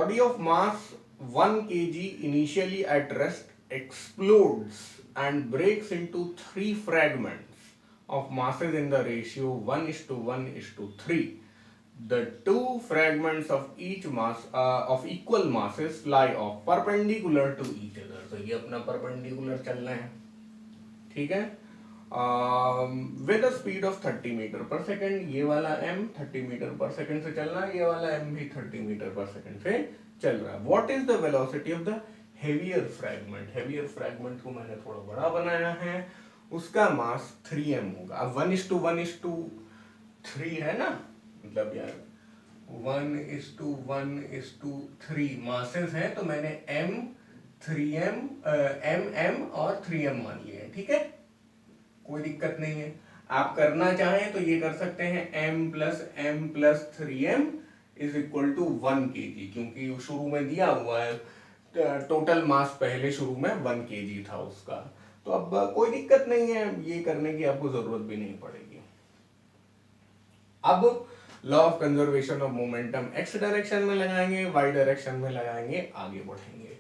body of mass 1 kg initially at rest explodes and breaks into three fragments of masses in the ratio 1:1:3. The two fragments of each mass of equal masses fly off perpendicular to each other. तो ये अपना perpendicular चल रहा है, ठीक है, with speed of 30 metre पर second. ये वाला m 30 मीटर पर सेकेंड से चल रहा है, ये वाला m भी 30 मीटर पर सेकेंड से चल रहा है. What is the velocity of the heavier fragment? Heavier fragment को मैंने थोड़ा बड़ा बनाया है, उसका मास 3m होगा. अब 1:1:3 है ना, मतलब यार 1:1:3 मासेस है, तो मैंने m 3m m और 3m मान लिए हैं, ठीक है, कोई दिक्कत नहीं है. आप करना चाहें तो ये कर सकते हैं m+m+3m is equal to 1 kg, क्योंकि शुरू में दिया हुआ है टोटल मास, पहले शुरू में 1 kg था उसका. तो अब कोई दिक्कत नहीं है, ये करने की आपको जरूरत भी नहीं पड़ेगी. अब law of conservation of momentum x direction में लगाएंगे, y डायरेक्शन में लगाएंगे, आगे बढ़ेंगे.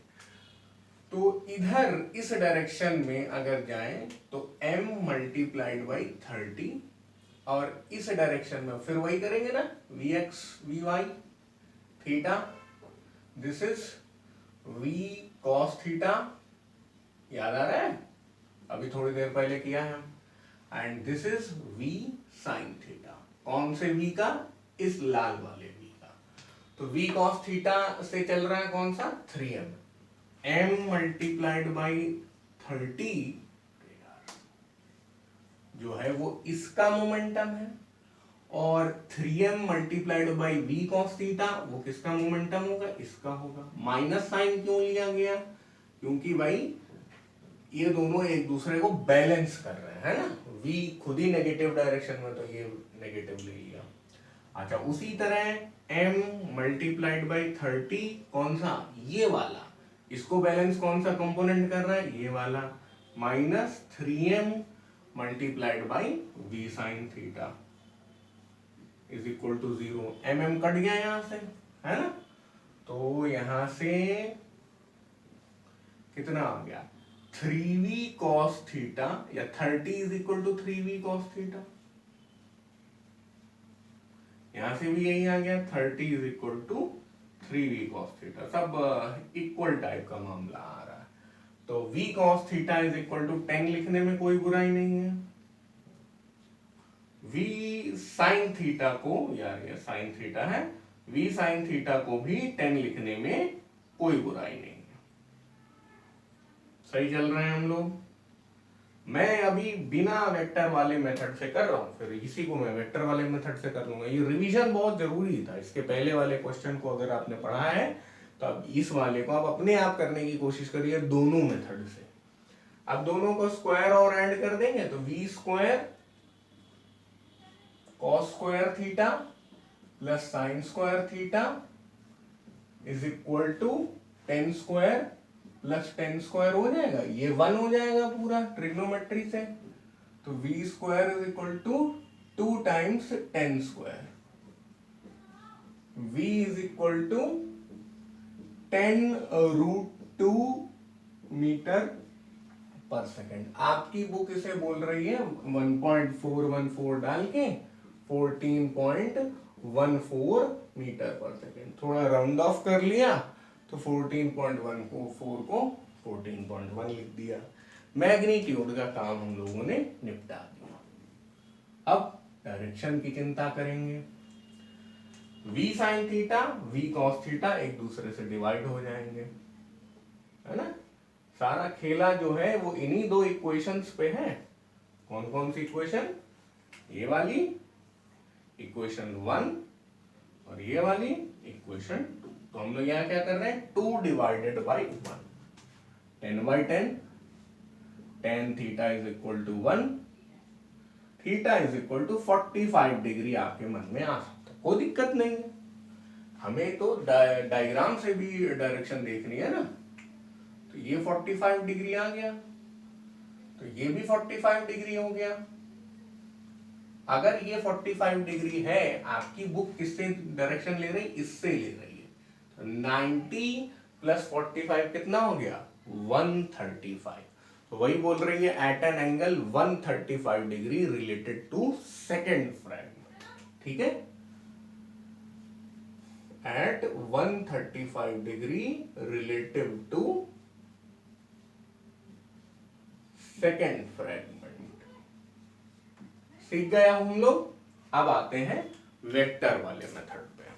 तो इधर इस डायरेक्शन में अगर जाएं तो m मल्टीप्लाइड बाई 30, और इस डायरेक्शन में फिर वही करेंगे ना, vx vy theta, this is v cos theta, याद आ रहा है, अभी थोड़ी देर पहले किया है हम. And this is v sin theta. कौन से v का? इस लाल वाले v का. तो v cos थीटा से चल रहा है कौन सा? 3m. m मल्टीप्लाइड बाई 30 जो है वो इसका मोमेंटम है, और 3m multiplied by v cos theta वो किसका मोमेंटम होगा? इसका होगा. माइनस साइन क्यों लिया गया? क्योंकि भाई ये दोनों एक दूसरे को बैलेंस कर रहे हैं, है ना. v खुद ही नेगेटिव डायरेक्शन में, तो ये नेगेटिव ले लिया. अच्छा, उसी तरह m मल्टीप्लाइड बाई 30 कौन सा? ये वाला. इसको बैलेंस कौन सा कंपोनेंट कर रहा है? ये वाला. Minus 3m multiplied by v sine theta is equal to 0. mm cut गया यहां से, है ना. तो यहां से कितना आ गया? 3v cos थीटा, या 30 is equal to 3v cos theta. यहां से भी यही आ गया, 30 is equal to 3v cos theta. सब इक्वल टाइप का मामला आ रहा है. तो v cos theta is equal to 10 लिखने में कोई बुराई नहीं है. v sin थीटा को, यार ये sin थीटा है, v sin थीटा को भी 10 लिखने में कोई बुराई नहीं है. सही चल रहे हैं हम लोग. मैं अभी बिना वेक्टर वाले मेथड से कर रहा हूं, फिर इसी को मैं वेक्टर वाले मेथड से कर लूंगा. ये रिवीजन बहुत जरूरी था. इसके पहले वाले क्वेश्चन को अगर आपने पढ़ा है तो अब इस वाले को आप अपने आप करने की कोशिश करिए दोनों मेथड से. अब दोनों को स्क्वायर और ऐड कर देंगे तो v square cos square theta plus sine square theta is equal to 10 square plus 10 square हो जाएगा, ये 1 हो जाएगा पूरा ट्रिग्नोमेट्री से. तो v square is equal to 2 times 10 square. v is equal to 10√2 metre पर सेकेंड. आपकी बुक इसे बोल रही है 1.414 डाल के 14.14 मीटर पर सेकेंड. थोड़ा राउंड ऑफ कर लिया तो 14.144 को 14.1 लिख दिया. मैग्नीट्यूड का काम हम लोगों ने निपटा दिया. अब डायरेक्शन की चिंता करेंगे. v sin theta v cos theta एक दूसरे से डिवाइड हो जाएंगे, है ना. सारा खेला जो है वो इन्हीं दो इक्वेशंस पे है. कौन कौन सी इक्वेशन? ये वाली इक्वेशन 1 और ये वाली इक्वेशन 2. तो हम लोग यहाँ क्या कर रहे हैं? 2 divided by 1, 10/10. tan theta is equal to 1, theta is equal to 45 degree आपके मन में आ सकता है, कोई दिक्कत नहीं है. हमें तो डायग्राम से भी डायरेक्शन देखनी है ना. तो ये 45 डिग्री आ गया, तो ये भी 45 डिग्री हो गया. अगर ये 45 डिग्री है, आपकी बुक किससे डायरेक्शन ले रही? इससे ले रही है. 90 प्लस 45 कितना हो गया 135। तो वही बोल रही है at an angle 135 degree related to second fragment. ठीक है, at 135 degree relative to second fragment. सीख गए हम लोग। अब आते हैं वेक्टर वाले मेथड पे।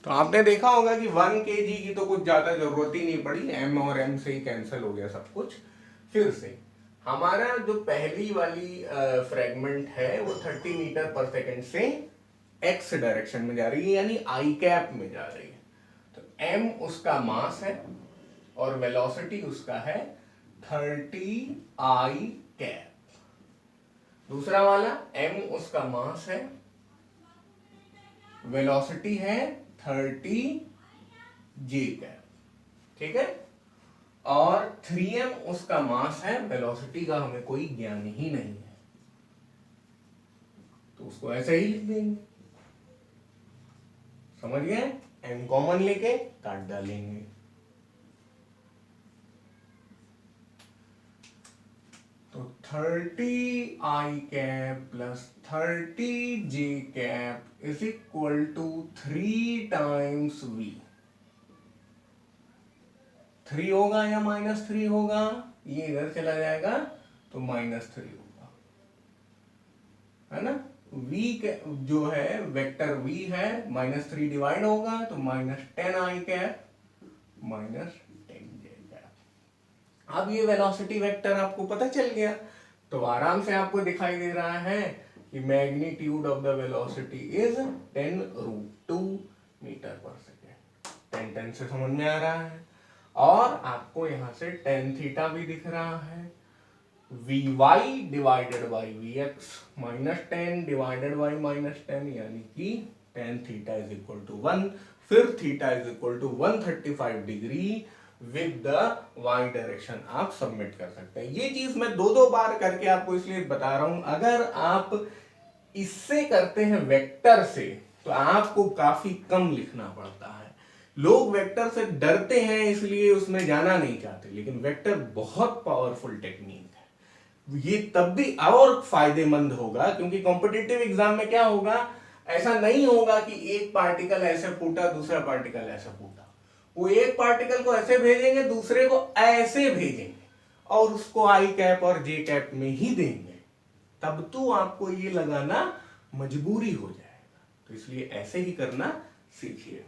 तो आपने देखा होगा कि 1 kg की तो कुछ ज्यादा जरूरत ही नहीं पड़ी, m और m से ही कैंसिल हो गया सब कुछ। फिर से हमारा जो पहली वाली फ्रेगमेंट है वो 30 मीटर पर सेकेंड से x डायरेक्शन में जा रही है, यानी आई कैप में जा रही है। तो m उसका मास है और वेलोसिटी उसका है 30 आई कैप। दूसरा वाला m उसका मास है, वेलोसिटी है 30 जे कैप। ठीक है, और 3m उसका मास है, वेलोसिटी का हमें कोई ज्ञान ही नहीं है, तो उसको ऐसे ही लिख देंगे। समझ गए, m कॉमन लेके काट डालेंगे। तो 30 i cap plus 30 j cap is equal to 3 times v। 3 होगा या -3 होगा, ये इधर चला जाएगा तो -3 होगा, है ना। v जो है वेक्टर v है, -3 डिवाइड होगा तो -10 आई कैप -10 जे कैप। अब ये वेलोसिटी वेक्टर आपको पता चल गया, तो आराम से आपको दिखाई दे रहा है कि magnitude of the velocity is 10√2 metre पर सेकेंड। 10 से समझ में आ रहा है, और आपको यहां से tan थीटा भी दिख रहा है। vy divided by vx -10 divided by -10, यानी कि tan theta is equal to 1। फिर theta is equal to 135 degree with the y direction आप सबमिट कर सकते हैं। ये चीज मैं दो बार करके आपको इसलिए बता रहा हूं, अगर आप इससे करते हैं वेक्टर से तो आपको काफी कम लिखना पड़ता है। लोग वेक्टर से डरते हैं इसलिए उसमें जाना नहीं चाहते, लेकिन वेक्टर बहुत पावरफुल टेक्निक है। ये तब भी और फायदेमंद होगा क्योंकि कॉम्पिटिटिव एग्जाम में क्या होगा, ऐसा नहीं होगा कि एक पार्टिकल ऐसे फूटा दूसरा पार्टिकल ऐसे फूटा। वो एक पार्टिकल को ऐसे भेजेंगे दूसरे को ऐसे भेजेंगे और उसको आई कैप और जे कैप में ही देंगे, तब तो आपको ये लगाना मजबूरी हो जाएगा। तो इसलिए ऐसे ही करना सीखिए।